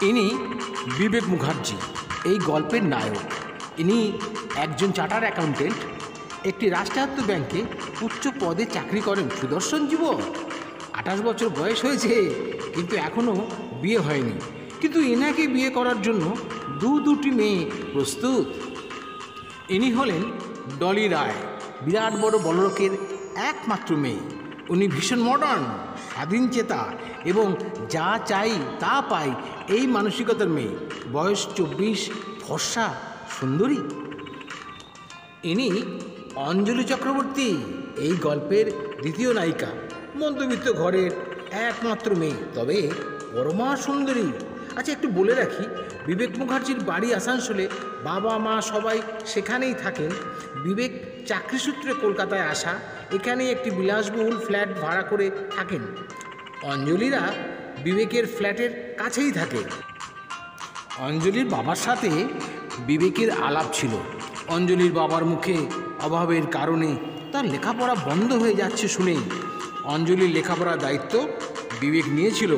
ইনি বিবেক মুখার্জি, এই গল্পের নায়ক। ইনি একজন চার্টার্ড অ্যাকাউন্টেন্ট, একটি রাষ্ট্রায়ত্ত ব্যাংকে উচ্চ পদে চাকরি করেন। সুদর্শন যুবক, 28 বছর বয়স হয়েছে, কিন্তু এখনও বিয়ে হয়নি। কিন্তু এনাকে বিয়ে করার জন্য দুটি মেয়ে প্রস্তুত। ইনি হলেন ডলি রায়, বিরাট বড় বড়লোকের একমাত্র মেয়ে। উনি ভীষণ মডার্ন, স্বাধীনচেতা এবং যা চাই তা পাই এই মানসিকতার মেয়ে। বয়স 24, ফর্সা, সুন্দরী। ইনি অঞ্জলি চক্রবর্তী, এই গল্পের দ্বিতীয় নায়িকা। মধ্যবিত্ত ঘরের একমাত্র মেয়ে, তবে পরমা সুন্দরী। আচ্ছা, একটু বলে রাখি, বিবেক মুখার্জির বাড়ি আসানসোলে, বাবা মা সবাই সেখানেই থাকেন। বিবেক চাকরি সূত্রে কলকাতায় আসা, এখানেই একটি বিলাসবহুল ফ্ল্যাট ভাড়া করে থাকেন। অঞ্জলিরা বিবেকের ফ্ল্যাটের কাছেই থাকে। অঞ্জলির বাবার সাথে বিবেকের আলাপ ছিল। অঞ্জলির বাবার মুখে অভাবের কারণে তার লেখাপড়া বন্ধ হয়ে যাচ্ছে শুনে অঞ্জলির লেখাপড়ার দায়িত্ব বিবেক নিয়েছিল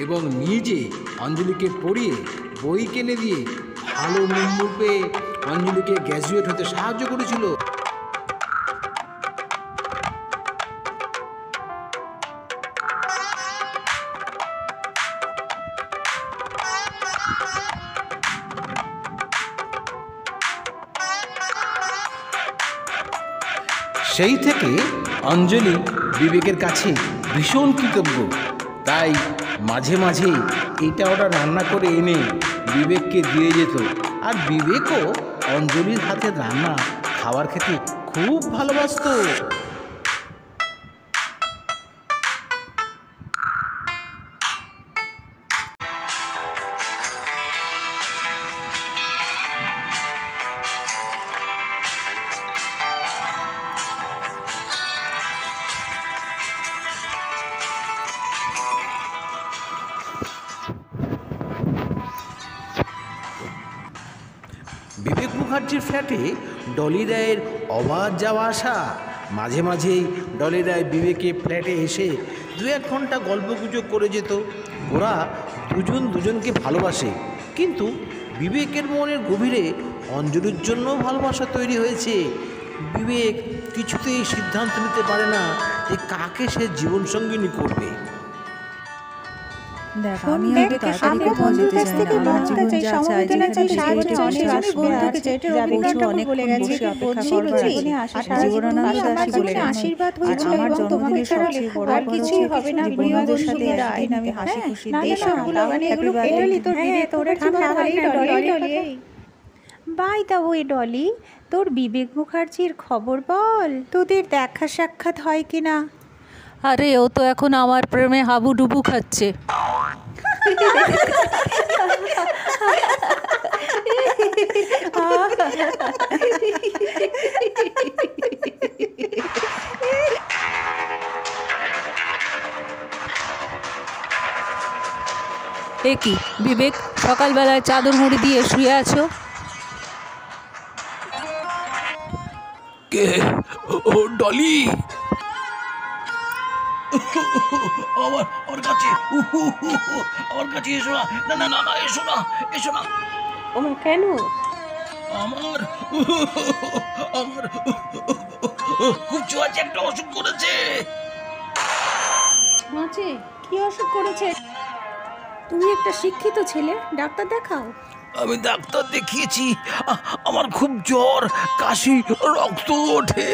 এবং নিজে অঞ্জলিকে পড়িয়ে বই কিনে দিয়ে ভালো নম্বর পেয়ে অঞ্জলিকে গ্র্যাজুয়েট হতে সাহায্য করেছিল। সেই থেকে অঞ্জলি বিবেকের কাছে ভীষণ কৃতজ্ঞ। তাই মাঝে মাঝে এটা ওটা রান্না করে এনে বিবেককে দিয়ে যেত। আর বিবেকও অঞ্জলির হাতের রান্না খাবার খেতে খুব ভালোবাসত। বিবেক মুখার্জির ফ্ল্যাটে ডলি রায়ের অবাধ যাওয়া আসা। মাঝে মাঝেই ডলি রায় বিবেকের ফ্ল্যাটে এসে 2-1 ঘন্টা গল্পগুজব করে যেত। ওরা দুজনকে ভালোবাসে, কিন্তু বিবেকের মনের গভীরে অঞ্জলির জন্য ভালোবাসা তৈরি হয়েছে। বিবেক কিছুতেই সিদ্ধান্ত নিতে পারে না যে কাকে সে জীবনসঙ্গিনী করবে। বাই দা ওয়ে ডলি, তোর বিবেক মুখার্জির খবর বল। তোদের দেখা সাক্ষাৎ হয় কিনা? আরে, ও তো এখন আমার প্রেমে হাবুডুবু খাচ্ছে। এ কি বিবেক, সকালবেলায় চাদর মুড়ি দিয়ে শুয়ে আছো? কে? ও ডলি, আমার কাছে এসো না। না না না, এসো না। ওমা, কেন? আমার খুব ছোঁয়াচে একটা অসুখ করেছে। কি অসুখ করেছে? তুমি একটা শিক্ষিত ছেলে, ডাক্তার দেখাও। আমি ডাক্তার দেখিয়েছি, আমার খুব জ্বর, কাশি, রক্ত ওঠে।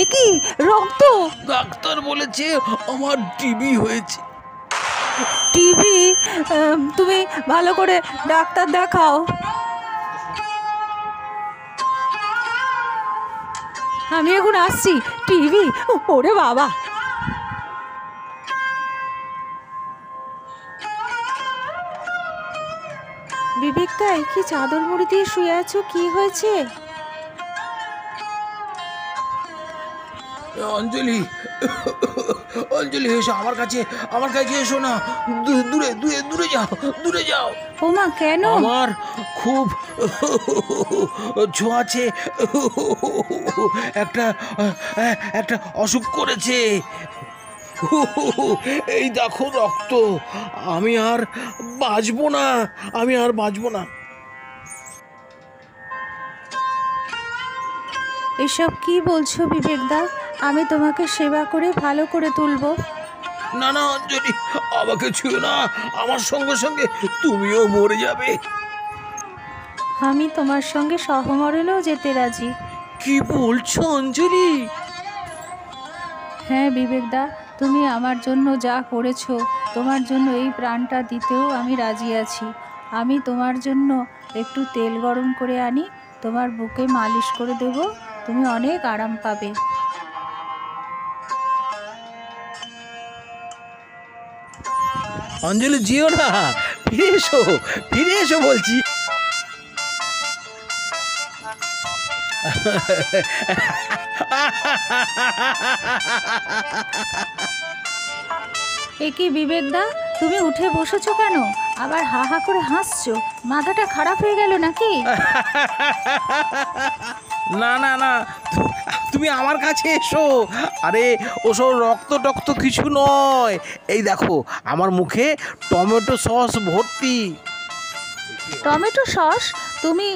এ কি, রক্ত? ডাক্তার বলেছে আমার টিবি হয়েছে। টিবি? তুমি ভালো করে ডাক্তার দেখাও। আমি এখন আসছি। টিবি? ওরে বাবা! বিবেক দা, কি চাদর মুড়ি দিয়ে শুয়ে আছো? কি হয়েছে? অঞ্জলি, এসো আমার কাছে এসো না। দূরে যাও। ওমা, কেন? আমার খুব ছোঁয়াচে একটা অসুখ করেছে। এই দেখো রক্ত, আমি আর বাঁচবো না, আমি আর বাঁচবো না। এসব কি বলছো বিবেকদা? আমি তোমাকে সেবা করে ভালো করে তুলবো। না না অঞ্জলি, আমাকে ছুঁয়ো না, আমার সঙ্গে সঙ্গে তুমিও মরে যাবে। আমি তোমার সঙ্গে সহমরণেও যেতে রাজি। কি বলছো অঞ্জলি? হ্যাঁ বিবেকদা, তুমি আমার জন্য যা করেছো, তোমার জন্য এই প্রাণটা দিতেও আমি রাজি আছি। আমি তোমার জন্য একটু তেল গরম করে আনি, তোমার বুকে মালিশ করে দেব, তুমি অনেক আরাম পাবে। অঞ্জলি যেও না, ফিরে এসো, ফিরে এসো বলছি। এ কি বিবেকদা, তুমি উঠে বসেছো কেন? আবার হা হা করে হাসছো, মাথাটা খারাপ হয়ে গেল নাকি? না না না, তুমি আমার কাছে এসো। আরে ওসব রক্ত টক্ত কিছু নয়, এই দেখো আমার মুখে টমেটো সস ভর্তি। Tomato sauce? তুমি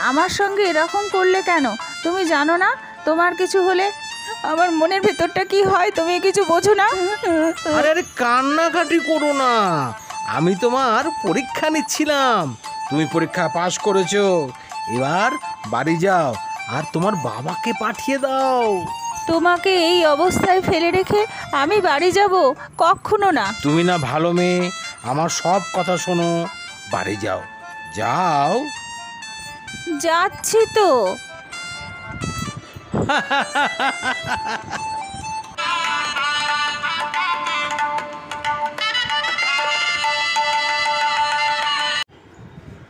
আমার সঙ্গে এরকম করলে কেন? তুমি জানো না তোমার কিছু হলে আমার মনের ভেতরটা কি হয়? তুমি কিছু বোঝো না? আরে আরে কান্নাকাটি করো না, আমি তোমার পরীক্ষা নিচ্ছিলাম, তুমি পরীক্ষা পাশ করেছো, এবার বাড়ি যাও আর তোমার বাবাকে পাঠিয়ে দাও। তোমাকে এই অবস্থায় ফেলে রেখে আমি বাড়ি যাব? কখনো না। তুমি না ভালো মেয়ে, আমার সব কথা শোনো, বাড়ি যাও, যাও। যাচ্ছি তো।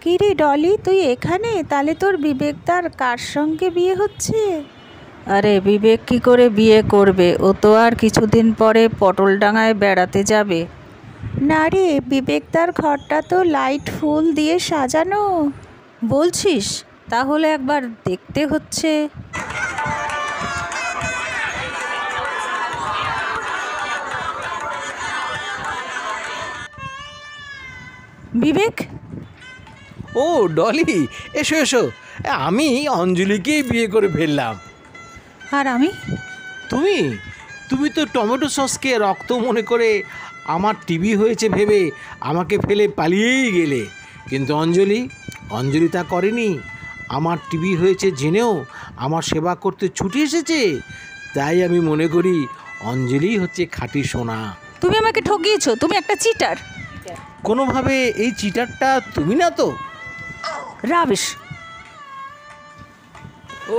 কি রে ডলি, তুই এখানে? তাহলে তোর বিবেকদার কার সঙ্গে বিয়ে হচ্ছে? আরে বিবেক কি করে বিয়ে করবে? ও তো আর কিছুদিন পরে পটলডাঙায় বেড়াতে যাবে। না রে, বিবেকদার ঘরটা তো লাইট ফুল দিয়ে সাজানো। বলছিস? তাহলে একবার দেখতে হচ্ছে। বিবেক, ও ডলি, এসো এসো, আমি অঞ্জলিকেই বিয়ে করে ফেললাম। আর আমি? তুমি তুমি তো টমেটো সসকে রক্ত মনে করে আমার টিবি হয়েছে ভেবে আমাকে ফেলে পালিয়েই গেলে, কিন্তু অঞ্জলি, অঞ্জলি তা করেনি। আমার টিবি হয়েছে জেনেও আমার সেবা করতে ছুটে এসেছে, তাই আমি মনে করি অঞ্জলিই হচ্ছে খাঁটি সোনা। তুমি আমাকে ঠকিয়েছো, তুমি একটা চিটার। কোনোভাবে এই চিটারটা তুমি না তো? রাবিশ। ও